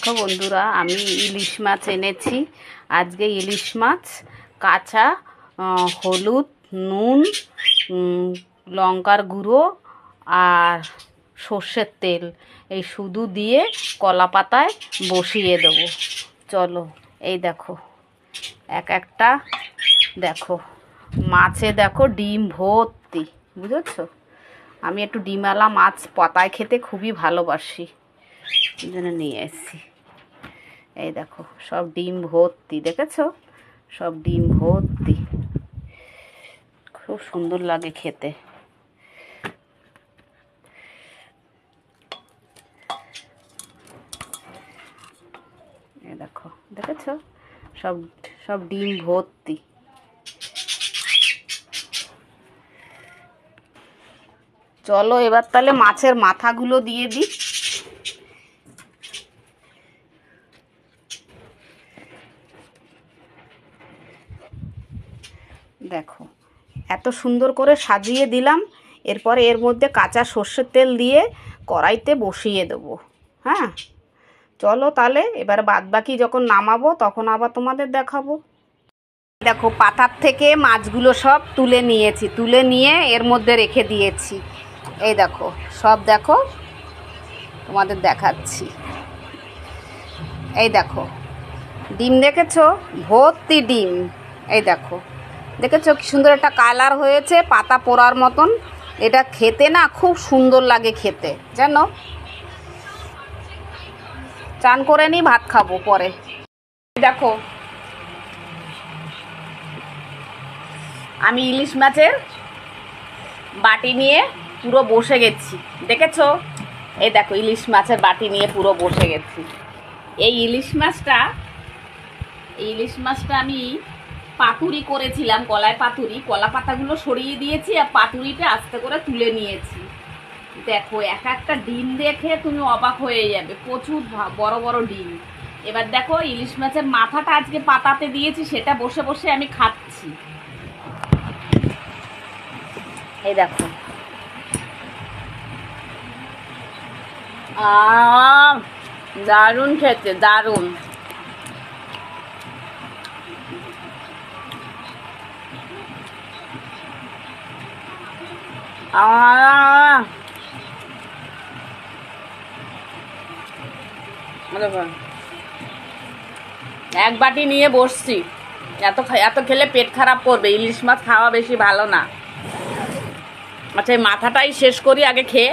দেখো বন্ধুরা, আমি ইলিশ মাছ এনেছি। আজকে ইলিশ মাছ কাঁচা হলুদ, নুন, লঙ্কার গুঁড়ো আর সর্ষের তেল এই শুধু দিয়ে কলা পাতায় বসিয়ে দেবো। চলো, এই দেখো এক একটা দেখো মাছে, দেখো ডিম ভর্তি, বুঝেছো? আমি একটু ডিমওয়ালা মাছ পাতায় খেতে খুবই ভালোবাসি, এই জন্য নিয়ে এসেছি। এই দেখো সব ডিম ভর্তি, দেখেছো? সব ডিম ভর্তি, খুব সুন্দর লাগে খেতে। এই দেখো, দেখেছো? সব সব ডিম ভর্তি। চলো এবার তাহলে মাছের মাথাগুলো দিয়ে দিই। দেখো এত সুন্দর করে সাজিয়ে দিলাম। এরপরে এর মধ্যে কাঁচা সর্ষের তেল দিয়ে কড়াইতে বসিয়ে দেবো। হ্যাঁ, চলো তাহলে এবার বাদবাকি যখন নামাবো তখন আবার তোমাদের দেখাবো। দেখো পাতার থেকে মাছগুলো সব তুলে নিয়েছি, তুলে নিয়ে এর মধ্যে রেখে দিয়েছি। এই দেখো সব, দেখো তোমাদের দেখাচ্ছি। এই দেখো ডিম, দেখেছো? ভর্তি ডিম। এই দেখো, দেখেছো কি সুন্দর একটা কালার হয়েছে, পাতা পোড়ার মতন। এটা খেতে না খুব সুন্দর লাগে খেতে, জানো? চান করে নি, ভাত খাবো পরে। দেখো আমি ইলিশ মাছের বাটি নিয়ে পুরো বসে গেছি, দেখেছো? এই দেখো ইলিশ মাছের বাটি নিয়ে পুরো বসে গেছি। এই ইলিশ মাছটা আমি পাতুরি করেছিলাম, কলায় পাতুরি। কলা পাতাগুলো সরিয়ে দিয়েছি আর পাতুরিটা আস্তে করে তুলে নিয়েছি। দেখো এক একটা ডিম দেখে তুমি অবাক হয়ে যাবে, প্রচুর বড় বড় ডিম। এবার দেখো ইলিশ মাছের মাথাটা আজকে পাতাতে দিয়েছি, সেটা বসে বসে আমি খাচ্ছি। এই দেখো দারুণ খেতে, দারুণ। এক বাটি নিয়ে বসছি। এত খেলে পেট খারাপ করবে, ইলিশ মাছ খাওয়া বেশি ভালো না। আচ্ছা এই মাথাটাই শেষ করি আগে খেয়ে।